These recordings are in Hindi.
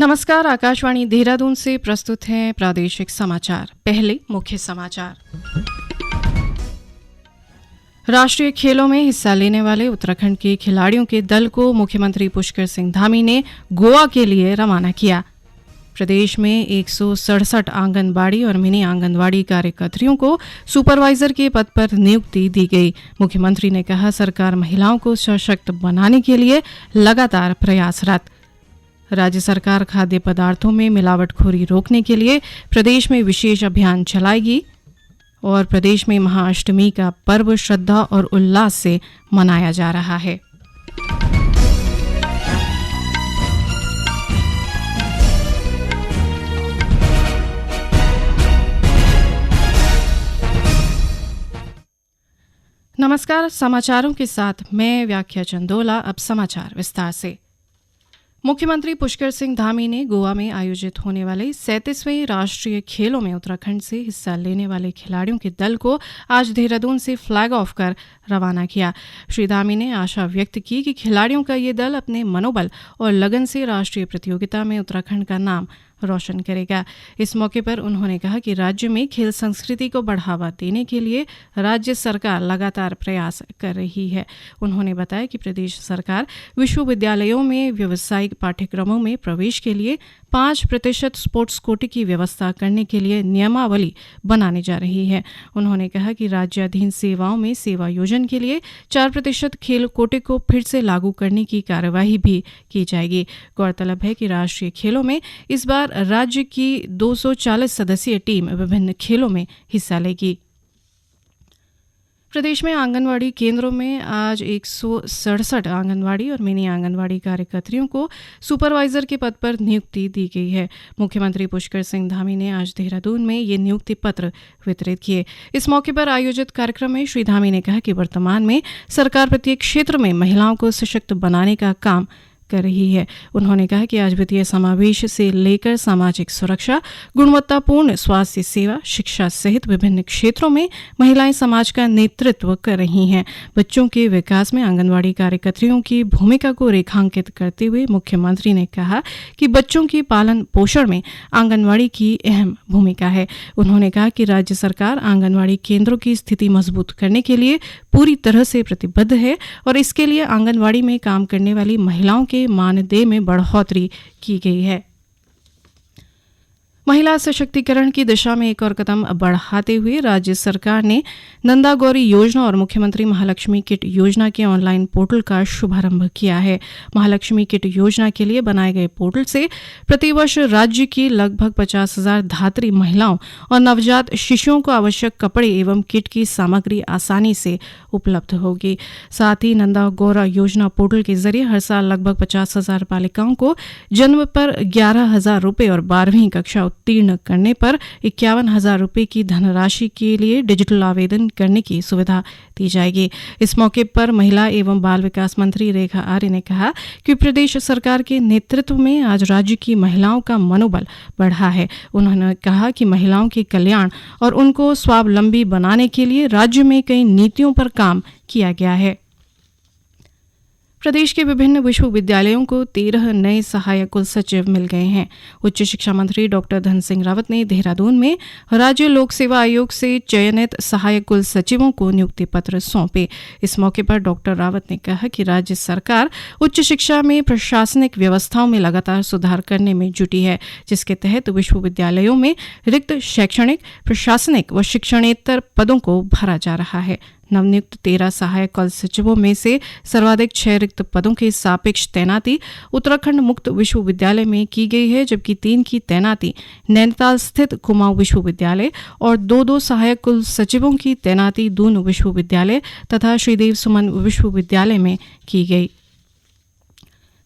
नमस्कार, आकाशवाणी देहरादून से प्रस्तुत हैं प्रादेशिक समाचार। पहले मुख्य समाचार। राष्ट्रीय खेलों में हिस्सा लेने वाले उत्तराखंड के खिलाड़ियों के दल को मुख्यमंत्री पुष्कर सिंह धामी ने गोवा के लिए रवाना किया। प्रदेश में 167 आंगनबाड़ी और मिनी आंगनबाड़ी कार्यकर्त्रियों को सुपरवाइजर के पद पर नियुक्ति दी गई। मुख्यमंत्री ने कहा, सरकार महिलाओं को सशक्त बनाने के लिए लगातार प्रयासरत। राज्य सरकार खाद्य पदार्थों में मिलावटखोरी रोकने के लिए प्रदेश में विशेष अभियान चलाएगी। और प्रदेश में महाअष्टमी का पर्व श्रद्धा और उल्लास से मनाया जा रहा है। नमस्कार, समाचारों के साथ मैं व्याख्या चंदोला। अब समाचार विस्तार से। मुख्यमंत्री पुष्कर सिंह धामी ने गोवा में आयोजित होने वाले 37वें राष्ट्रीय खेलों में उत्तराखंड से हिस्सा लेने वाले खिलाड़ियों के दल को आज देहरादून से फ्लैग ऑफ कर रवाना किया। श्री धामी ने आशा व्यक्त की कि खिलाड़ियों का ये दल अपने मनोबल और लगन से राष्ट्रीय प्रतियोगिता में उत्तराखंड का नाम रोशन करेगा। इस मौके पर उन्होंने कहा कि राज्य में खेल संस्कृति को बढ़ावा देने के लिए राज्य सरकार लगातार प्रयास कर रही है। उन्होंने बताया कि प्रदेश सरकार विश्वविद्यालयों में व्यावसायिक पाठ्यक्रमों में प्रवेश के लिए 5% स्पोर्ट्स कोटे की व्यवस्था करने के लिए नियमावली बनाने जा रही है। उन्होंने कहा कि राज्याधीन सेवाओं में सेवा योजन के लिए 4% खेल कोटे को फिर से लागू करने की कार्यवाही भी की जाएगी। गौरतलब है कि राष्ट्रीय खेलों में इस बार राज्य की 240 सदस्यीय टीम विभिन्न खेलों में हिस्सा लेगी। प्रदेश में आंगनवाड़ी केंद्रों में आज 167 आंगनवाड़ी और मिनी आंगनवाड़ी कार्यकर्त्रियों को सुपरवाइजर के पद पर नियुक्ति दी गई है। मुख्यमंत्री पुष्कर सिंह धामी ने आज देहरादून में ये नियुक्ति पत्र वितरित किए। इस मौके पर आयोजित कार्यक्रम में श्री धामी ने कहा कि वर्तमान में सरकार प्रत्येक क्षेत्र में महिलाओं को सशक्त बनाने का काम कर रही है। उन्होंने कहा कि आज वित्तीय समावेश से लेकर सामाजिक सुरक्षा, गुणवत्तापूर्ण स्वास्थ्य सेवा, शिक्षा सहित विभिन्न क्षेत्रों में महिलाएं समाज का नेतृत्व कर रही हैं। बच्चों के विकास में आंगनवाड़ी कार्यकर्त्रियों की भूमिका को रेखांकित करते हुए मुख्यमंत्री ने कहा कि बच्चों के पालन पोषण में आंगनवाड़ी की अहम भूमिका है। उन्होंने कहा कि राज्य सरकार आंगनवाड़ी केंद्रों की स्थिति मजबूत करने के लिए पूरी तरह से प्रतिबद्ध है और इसके लिए आंगनवाड़ी में काम करने वाली महिलाओं के मानदेय में बढ़ोतरी की गई है। महिला सशक्तिकरण की दिशा में एक और कदम बढ़ाते हुए राज्य सरकार ने नंदा गौरी योजना और मुख्यमंत्री महालक्ष्मी किट योजना के ऑनलाइन पोर्टल का शुभारंभ किया है। महालक्ष्मी किट योजना के लिए बनाए गए पोर्टल से प्रतिवर्ष राज्य की लगभग 50,000 धात्री महिलाओं और नवजात शिशुओं को आवश्यक कपड़े एवं किट की सामग्री आसानी से उपलब्ध होगी। साथ ही नंदा गौरा योजना पोर्टल के जरिए हर साल लगभग 50,000 बालिकाओं को जन्म पर 11,000 रुपये और 12वीं कक्षा उत्तीर्ण करने पर 51,000 रुपये की धनराशि के लिए डिजिटल आवेदन करने की सुविधा दी जाएगी। इस मौके पर महिला एवं बाल विकास मंत्री रेखा आर्य ने कहा कि प्रदेश सरकार के नेतृत्व में आज राज्य की महिलाओं का मनोबल बढ़ा है। उन्होंने कहा कि महिलाओं के कल्याण और उनको स्वावलंबी बनाने के लिए राज्य में कई नीतियों पर काम किया गया है। प्रदेश के विभिन्न विश्वविद्यालयों को 13 नए सहायक कुल सचिव मिल गए हैं। उच्च शिक्षा मंत्री डॉक्टर धन सिंह रावत ने देहरादून में राज्य लोक सेवा आयोग से चयनित सहायक कुल सचिवों को नियुक्ति पत्र सौंपे। इस मौके पर डॉक्टर रावत ने कहा कि राज्य सरकार उच्च शिक्षा में प्रशासनिक व्यवस्थाओं में लगातार सुधार करने में जुटी है, जिसके तहत विश्वविद्यालयों में रिक्त शैक्षणिक, प्रशासनिक व शिक्षणेतर पदों को भरा जा रहा है। नवनियुक्त 13 सहायक कुल सचिवों में से सर्वाधिक 6 रिक्त पदों की सापेक्ष तैनाती उत्तराखंड मुक्त विश्वविद्यालय में की गई है, जबकि 3 की तैनाती नैनीताल स्थित कुमाऊं विश्वविद्यालय और 2 सहायक कुल सचिवों की तैनाती दून विश्वविद्यालय तथा श्रीदेव सुमन विश्वविद्यालय में की गई।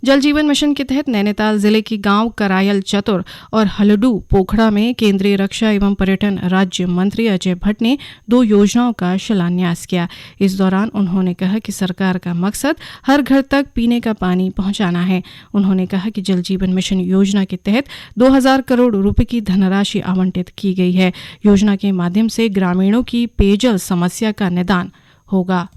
जल जीवन मिशन के तहत नैनीताल जिले के गांव करायल चतुर और हलडू पोखड़ा में केंद्रीय रक्षा एवं पर्यटन राज्य मंत्री अजय भट्ट ने 2 योजनाओं का शिलान्यास किया। इस दौरान उन्होंने कहा कि सरकार का मकसद हर घर तक पीने का पानी पहुंचाना है। उन्होंने कहा कि जल जीवन मिशन योजना के तहत 2,000 करोड़ रुपए की धनराशि आवंटित की गई है। योजना के माध्यम से ग्रामीणों की पेयजल समस्या का निदान होगा।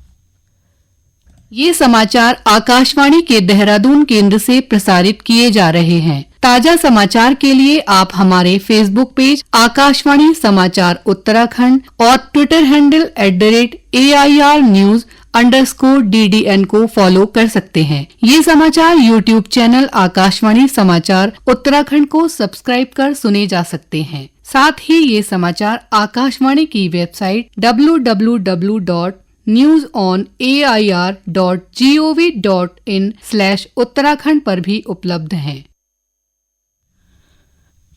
ये समाचार आकाशवाणी के देहरादून केंद्र से प्रसारित किए जा रहे हैं। ताजा समाचार के लिए आप हमारे फेसबुक पेज आकाशवाणी समाचार उत्तराखंड और ट्विटर हैंडल @AIRnews_DDN को फॉलो कर सकते हैं। ये समाचार यूट्यूब चैनल आकाशवाणी समाचार उत्तराखंड को सब्सक्राइब कर सुने जा सकते हैं। साथ ही ये समाचार आकाशवाणी की वेबसाइट www.newsonair.gov.in/उत्तराखंड पर भी उपलब्ध हैं।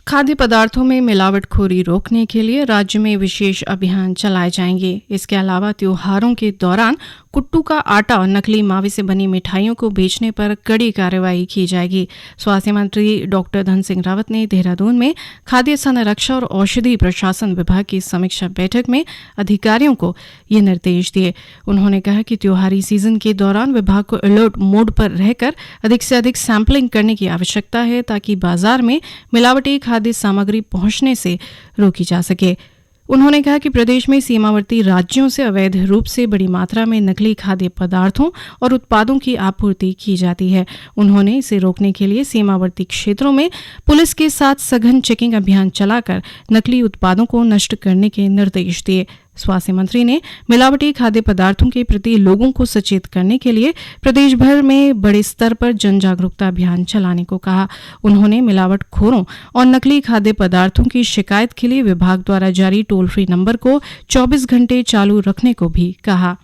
खाद्य पदार्थों में मिलावटखोरी रोकने के लिए राज्य में विशेष अभियान चलाए जाएंगे। इसके अलावा त्योहारों के दौरान कुट्टू का आटा और नकली मावे से बनी मिठाइयों को बेचने पर कड़ी कार्रवाई की जाएगी। स्वास्थ्य मंत्री डॉक्टर धन सिंह रावत ने देहरादून में खाद्य संरक्षा और औषधि प्रशासन विभाग की समीक्षा बैठक में अधिकारियों को ये निर्देश दिए। उन्होंने कहा कि त्योहारी सीजन के दौरान विभाग को अलर्ट मोड पर रहकर अधिक से अधिक सैंपलिंग करने की आवश्यकता है ताकि बाजार में मिलावटी खाद्य सामग्री पहुंचने से रोकी जा सके। उन्होंने कहा कि प्रदेश में सीमावर्ती राज्यों से अवैध रूप से बड़ी मात्रा में नकली खाद्य पदार्थों और उत्पादों की आपूर्ति की जाती है। उन्होंने इसे रोकने के लिए सीमावर्ती क्षेत्रों में पुलिस के साथ सघन चेकिंग अभियान चलाकर नकली उत्पादों को नष्ट करने के निर्देश दिए। स्वास्थ्य मंत्री ने मिलावटी खाद्य पदार्थों के प्रति लोगों को सचेत करने के लिए प्रदेश भर में बड़े स्तर पर जन जागरूकता अभियान चलाने को कहा। उन्होंने मिलावटखोरों और नकली खाद्य पदार्थों की शिकायत के लिए विभाग द्वारा जारी टोल फ्री नंबर को 24 घंटे चालू रखने को भी कहा।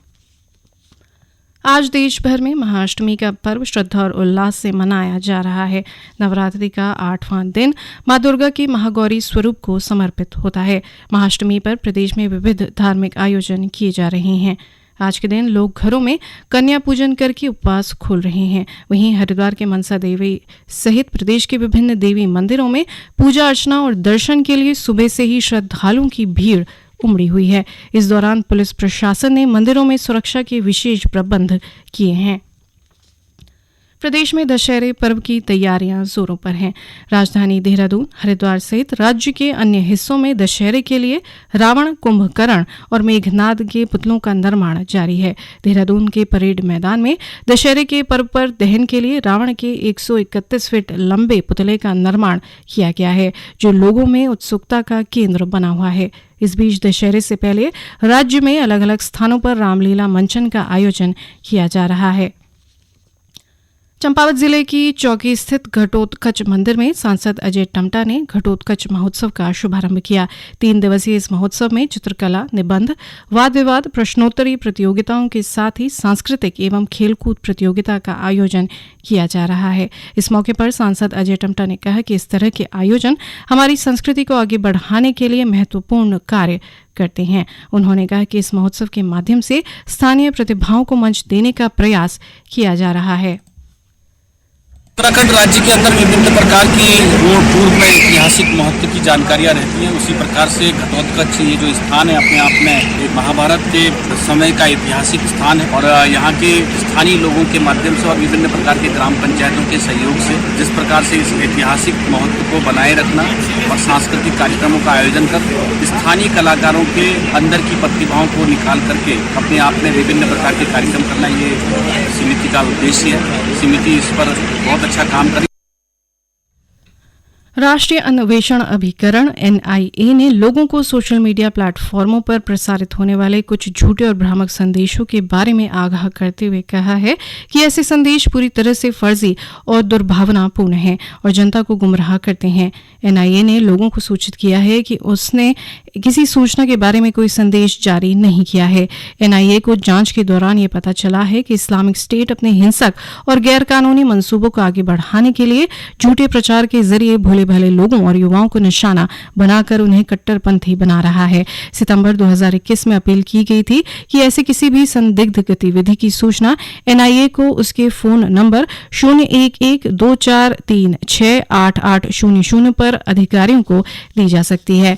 आज देश भर में महाअष्टमी का पर्व श्रद्धा और उल्लास से मनाया जा रहा है। नवरात्रि का 8वां दिन मां दुर्गा के महागौरी स्वरूप को समर्पित होता है। महाअष्टमी पर प्रदेश में विविध धार्मिक आयोजन किए जा रहे हैं। आज के दिन लोग घरों में कन्या पूजन करके उपवास खोल रहे हैं। वहीं हरिद्वार के मनसा देवी सहित प्रदेश के विभिन्न देवी मंदिरों में पूजा अर्चना और दर्शन के लिए सुबह से ही श्रद्धालुओं की भीड़ उमड़ी हुई है। इस दौरान पुलिस प्रशासन ने मंदिरों में सुरक्षा के विशेष प्रबंध किए हैं। प्रदेश में दशहरे पर्व की तैयारियां जोरों पर हैं। राजधानी देहरादून, हरिद्वार सहित राज्य के अन्य हिस्सों में दशहरे के लिए रावण, कुंभकर्ण और मेघनाद के पुतलों का निर्माण जारी है। देहरादून के परेड मैदान में दशहरे के पर्व पर दहन के लिए रावण के 131 फीट लंबे पुतले का निर्माण किया गया है, जो लोगों में उत्सुकता का केंद्र बना हुआ है। इस बीच दशहरे से पहले राज्य में अलग अलग स्थानों पर रामलीला मंचन का आयोजन किया जा रहा है। चंपावत जिले की चौकी स्थित घटोत्कच मंदिर में सांसद अजय टम्टा ने घटोत्कच महोत्सव का शुभारंभ किया। 3 दिवसीय इस महोत्सव में चित्रकला, निबंध, वाद विवाद, प्रश्नोत्तरी प्रतियोगिताओं के साथ ही सांस्कृतिक एवं खेलकूद प्रतियोगिता का आयोजन किया जा रहा है। इस मौके पर सांसद अजय टम्टा ने कहा कि इस तरह के आयोजन हमारी संस्कृति को आगे बढ़ाने के लिए महत्वपूर्ण कार्य करते हैं। उन्होंने कहा कि इस महोत्सव के माध्यम से स्थानीय प्रतिभाओं को मंच देने का प्रयास किया जा रहा है। उत्तराखंड राज्य के अंदर विभिन्न प्रकार की पूर्व में ऐतिहासिक महत्व की जानकारियां रहती हैं। उसी प्रकार से घटोत्कच ये जो स्थान है अपने आप में एक महाभारत के समय का ऐतिहासिक स्थान है और यहाँ के स्थानीय लोगों के माध्यम से और विभिन्न प्रकार के ग्राम पंचायतों के सहयोग से जिस प्रकार से इस ऐतिहासिक महत्व को बनाए रखना और सांस्कृतिक कार्यक्रमों का आयोजन कर स्थानीय कलाकारों के अंदर की प्रतिभाओं को निकाल करके अपने आप में विभिन्न प्रकार के कार्यक्रम करना, ये समिति का उद्देश्य है। समिति इस पर बहुत अच्छा काम करें। राष्ट्रीय अन्वेषण अभिकरण NIA ने लोगों को सोशल मीडिया प्लेटफॉर्मों पर प्रसारित होने वाले कुछ झूठे और भ्रामक संदेशों के बारे में आगाह करते हुए कहा है कि ऐसे संदेश पूरी तरह से फर्जी और दुर्भावनापूर्ण हैं और जनता को गुमराह करते हैं। NIA ने लोगों को सूचित किया है कि उसने किसी सूचना के बारे में कोई संदेश जारी नहीं किया है। NIA को जांच के दौरान ये पता चला है कि इस्लामिक स्टेट अपने हिंसक और गैरकानूनी मंसूबों को आगे बढ़ाने के लिए झूठे प्रचार के जरिए भोले भले लोगों और युवाओं को निशाना बनाकर उन्हें कट्टरपंथी बना रहा है। सितंबर 2021 में अपील की गई थी कि ऐसे किसी भी संदिग्ध गतिविधि की सूचना NIA को उसके फोन नंबर 01124368800 पर अधिकारियों को दी जा सकती है।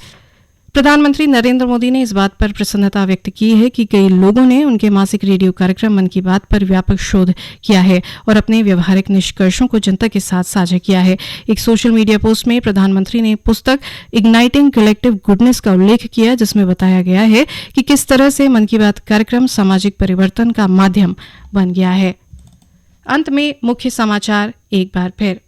प्रधानमंत्री नरेंद्र मोदी ने इस बात पर प्रसन्नता व्यक्त की है कि कई लोगों ने उनके मासिक रेडियो कार्यक्रम मन की बात पर व्यापक शोध किया है और अपने व्यवहारिक निष्कर्षों को जनता के साथ साझा किया है। एक सोशल मीडिया पोस्ट में प्रधानमंत्री ने पुस्तक इग्नाइटिंग कलेक्टिव गुडनेस का उल्लेख किया, जिसमें बताया गया है कि किस तरह से मन की बात कार्यक्रम सामाजिक परिवर्तन का माध्यम बन गया है। अंत में मुख्य समाचार एक बार फिर।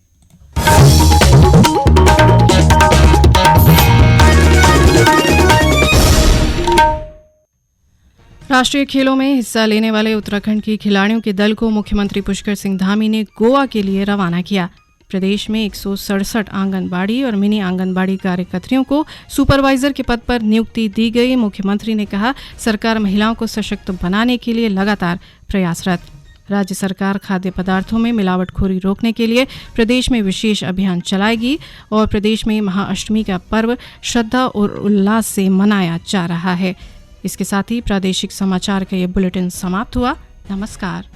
राष्ट्रीय खेलों में हिस्सा लेने वाले उत्तराखंड के खिलाड़ियों के दल को मुख्यमंत्री पुष्कर सिंह धामी ने गोवा के लिए रवाना किया। प्रदेश में 167 आंगनबाड़ी और मिनी आंगनबाड़ी कार्यकर्तियों को सुपरवाइजर के पद पर नियुक्ति दी गई। मुख्यमंत्री ने कहा, सरकार महिलाओं को सशक्त बनाने के लिए लगातार प्रयासरत। राज्य सरकार खाद्य पदार्थों में मिलावटखोरी रोकने के लिए प्रदेश में विशेष अभियान चलाएगी और प्रदेश में महाअष्टमी का पर्व श्रद्धा और उल्लास से मनाया जा रहा है। इसके साथ ही प्रादेशिक समाचार का ये बुलेटिन समाप्त हुआ। नमस्कार।